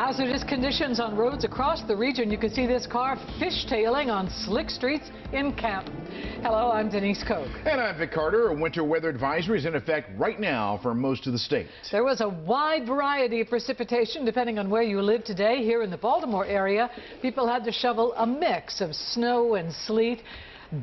Hazardous conditions on roads across the region. You can see this car fishtailing on slick streets in Camp. Hello, I'm Denise Koch. And I'm Vic Carter. A winter weather advisory is in effect right now for most of the state. There was a wide variety of precipitation depending on where you live today. Here in the Baltimore area, people had to shovel a mix of snow and sleet.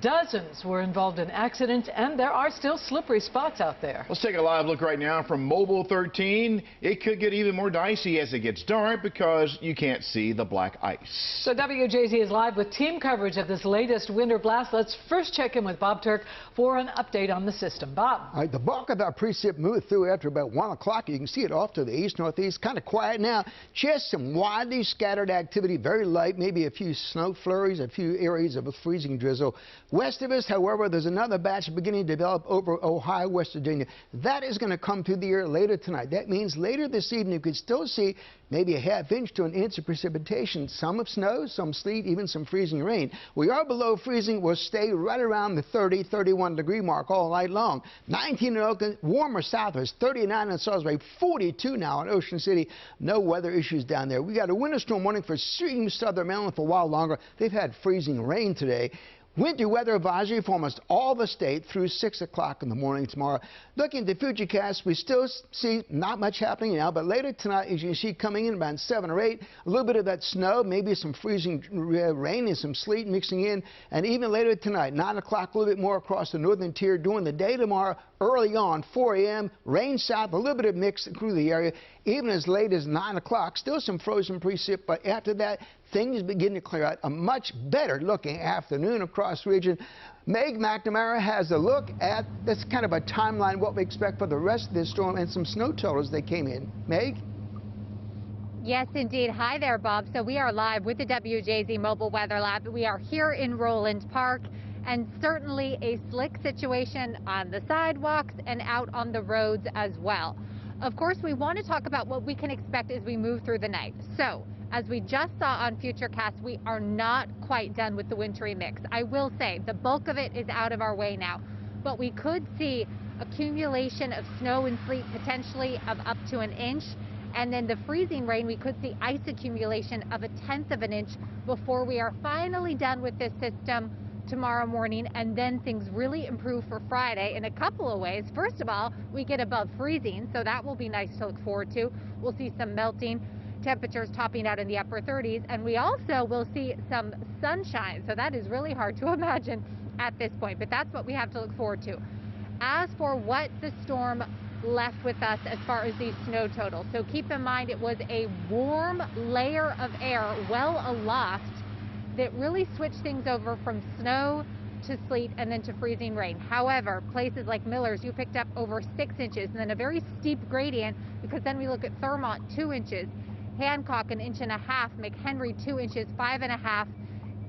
Dozens were involved in accidents, and there are still slippery spots out there. Let's take a live look right now from Mobile 13. It could get even more dicey as it gets dark because you can't see the black ice. So WJZ is live with team coverage of this latest winter blast. Let's first check in with Bob Turk for an update on the system. Bob. All right, the bulk of that precip moved through after about 1 o'clock. You can see it off to the east-northeast. Kind of quiet now. Just some widely scattered activity, very light, maybe a few snow flurries, a few areas of a freezing drizzle. West of us, however, there's another batch beginning to develop over Ohio, West Virginia. That is going to come through the air later tonight. That means later this evening you could still see maybe a ½ inch to an inch of precipitation. Some of snow, some sleet, even some freezing rain. We are below freezing. We'll stay right around the 30, 31 degree mark all night long. 19 in Oakland, warmer south of us, 39 in Salisbury, 42 now in Ocean City. No weather issues down there. We got a winter storm warning for southern Maryland for a while longer. They've had freezing rain today. Winter weather advisory for almost all the state through 6 o'clock in the morning tomorrow. Looking at the futurecast, we still see not much happening now, but later tonight, as you can see coming in about 7 or 8, a little bit of that snow, maybe some freezing rain and some sleet mixing in. And even later tonight, 9 o'clock, a little bit more across the northern tier. During the day tomorrow, early on, 4 a.m., rain south, a little bit of mix through the area. Even as late as 9 o'clock, still some frozen precip, but after that, things begin to clear out. A much better looking afternoon across the region. Meg McNamara has a look at this kind of a timeline, what we expect for the rest of this storm, and some snow totals that came in. Meg? Yes, indeed. Hi there, Bob. So we are live with the WJZ Mobile Weather Lab. We are here in Roland Park, and certainly a slick situation on the sidewalks and out on the roads as well. Of course, we want to talk about what we can expect as we move through the night. So, as we just saw on Futurecast, we are not quite done with the wintry mix. I will say the bulk of it is out of our way now, but we could see accumulation of snow and sleet potentially of up to an inch, and then the freezing rain, we could see ice accumulation of 1/10 of an inch before we are finally done with this system tomorrow morning, and then things really improve for Friday in a couple of ways. First of all, we get above freezing, so that will be nice to look forward to. We'll see some melting, temperatures topping out in the upper 30s, and we also will see some sunshine, so that is really hard to imagine at this point, but that's what we have to look forward to. As for what the storm left with us as far as these snow totals, so keep in mind it was a warm layer of air well aloft that really switched things over from snow to sleet and then to freezing rain. However, places like Miller's, you picked up over 6 inches, and then a very steep gradient, because then we look at Thurmont, 2 inches, Hancock, 1.5 inches, McHenry, 2 inches, 5.5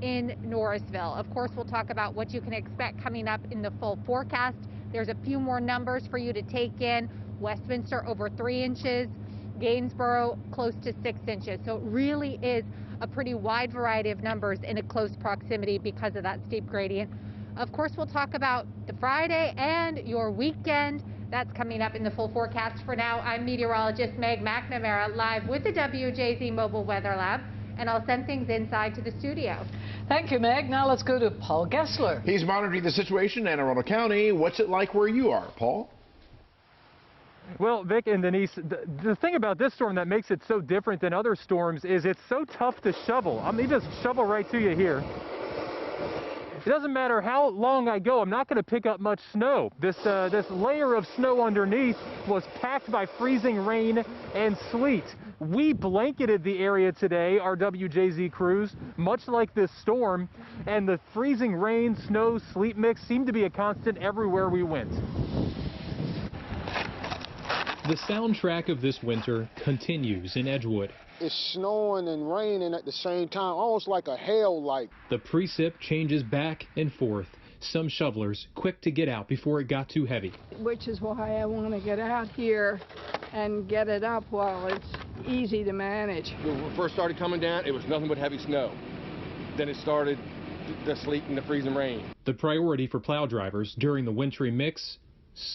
in Norrisville. Of course, we'll talk about what you can expect coming up in the full forecast. There's a few more numbers for you to take in. Westminster over 3 inches, Gainsborough close to 6 inches. So it really is a pretty wide variety of numbers in a close proximity because of that steep gradient. Of course, we'll talk about the Friday and your weekend. That's coming up in the full forecast. For now, I'm meteorologist Meg McNamara, live with the WJZ Mobile Weather Lab, and I'll send things inside to the studio. Thank you, Meg. Now let's go to Paul Gessler. He's monitoring the situation in Anne Arundel County. What's it like where you are, Paul? Well, Vic and Denise, the thing about this storm that makes it so different than other storms is it's so tough to shovel. I mean, just shovel right to you here. It doesn't matter how long I go, I'm not going to pick up much snow. This layer of snow underneath was packed by freezing rain and sleet. We blanketed the area today, our WJZ crews, much like this storm, and the freezing rain, snow, sleet mix seemed to be a constant everywhere we went. The soundtrack of this winter continues in Edgewood. It's snowing and raining at the same time, almost like a hail-like. The precip changes back and forth. Some shovelers quick to get out before it got too heavy. Which is why I want to get out here and get it up while it's easy to manage. When we first started coming down, it was nothing but heavy snow. Then it started the sleet and the freezing rain. The priority for plow drivers during the wintry mix,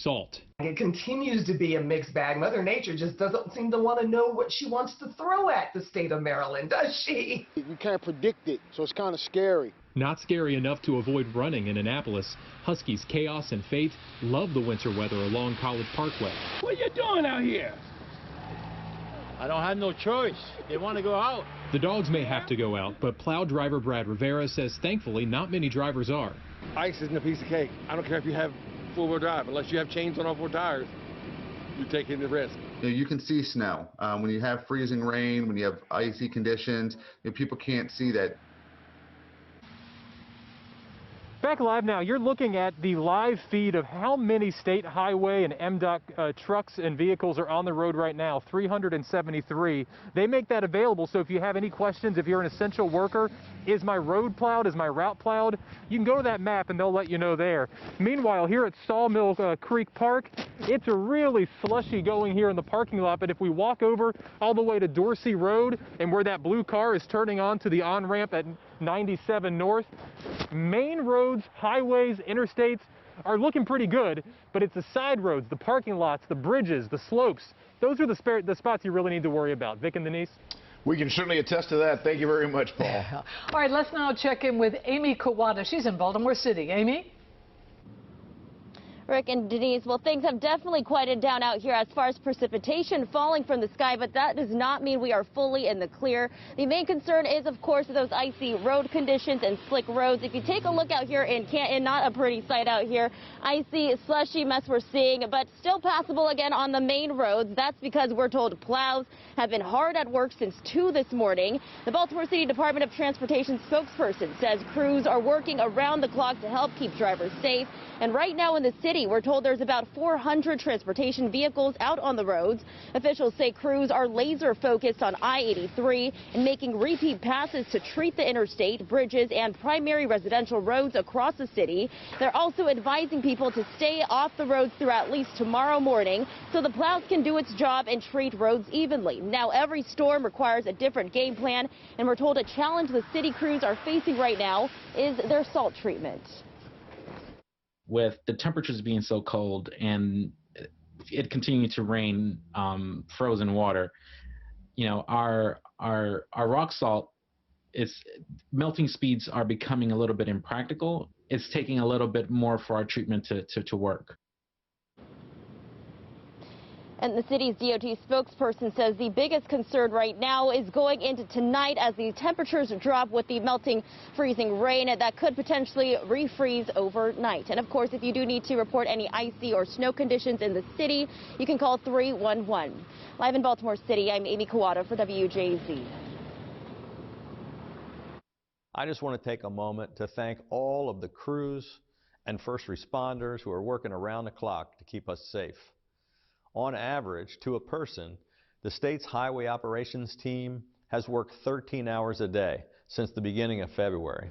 salt. It continues to be a mixed bag. Mother Nature just doesn't seem to want to know what she wants to throw at the state of Maryland, does she? You can't predict it, so it's kind of scary. Not scary enough to avoid running in Annapolis. Huskies Chaos and Fate love the winter weather along College Parkway. What are you doing out here? I don't have no choice. They want to go out. The dogs may have to go out, but plow driver Brad Rivera says thankfully not many drivers are. Ice isn't a piece of cake. I don't care if you have four-wheel drive. Unless you have chains on all four tires, you're taking the risk. You can see snow. When you have freezing rain, when you have icy conditions, people can't see that. Back live now, you're looking at the live feed of how many state highway and MDOT trucks and vehicles are on the road right now, 373. They make that available, so if you have any questions, if you're an essential worker, is my road plowed, is my route plowed, you can go to that map and they'll let you know there. Meanwhile, here at Sawmill Creek Park, it's really slushy going here in the parking lot, but if we walk over all the way to Dorsey Road and where that blue car is turning on to the on-ramp at 97 North, main roads, highways, interstates are looking pretty good, but it's the side roads, the parking lots, the bridges, the slopes. Those are the spots you really need to worry about. Vic and Denise? We can certainly attest to that. Thank you very much, Paul. All right, let's now check in with Amy Kawada. She's in Baltimore City. Amy? Rick and Denise, well, things have definitely quieted down out here as far as precipitation falling from the sky, but that does not mean we are fully in the clear. The main concern is, of course, those icy road conditions and slick roads. If you take a look out here in Canton, not a pretty sight out here. Icy, slushy mess we're seeing, but still passable again on the main roads. That's because we're told plows have been hard at work since 2 this morning. The Baltimore City Department of Transportation spokesperson says crews are working around the clock to help keep drivers safe. And right now in the city, we're told there's about 400 transportation vehicles out on the roads. Officials say crews are laser focused on I-83 and making repeat passes to treat the interstate, bridges, and primary residential roads across the city. They're also advising people to stay off the roads through at least tomorrow morning so the plows can do its job and treat roads evenly. Now, every storm requires a different game plan, and we're told a challenge the city crews are facing right now is their salt treatment. With the temperatures being so cold and it continuing to rain frozen water, our rock salt, its melting speeds are becoming a little bit impractical. It's taking a little bit more for our treatment to work. And the city's DOT spokesperson says the biggest concern right now is going into tonight as the temperatures drop with the melting, freezing rain that could potentially refreeze overnight. And of course, if you do need to report any icy or snow conditions in the city, you can call 311. Live in Baltimore City, I'm Amy Kawada for WJZ. I just want to take a moment to thank all of the crews and first responders who are working around the clock to keep us safe. On average, to a person, the state's highway operations team has worked 13 hours a day since the beginning of February.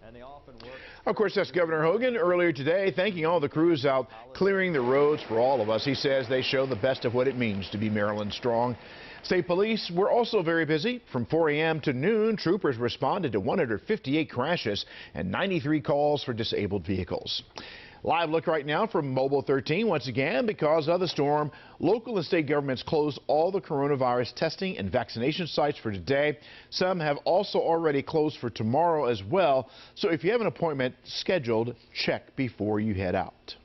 And they often work... Of course, that's Governor Hogan earlier today, thanking all the crews out clearing the roads for all of us. He says they show the best of what it means to be Maryland strong. State police were also very busy. From 4 a.m. to noon, troopers responded to 158 crashes and 93 calls for disabled vehicles. Live look right now from Mobile 13. Once again, because of the storm, local and state governments closed all the coronavirus testing and vaccination sites for today. Some have also already closed for tomorrow as well. So if you have an appointment scheduled, check before you head out.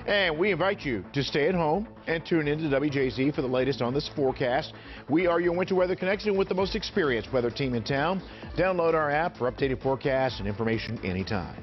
And we invite you to stay at home and tune in to WJZ for the latest on this forecast. We are your winter weather connection with the most experienced weather team in town. Download our app for updated forecasts and information anytime.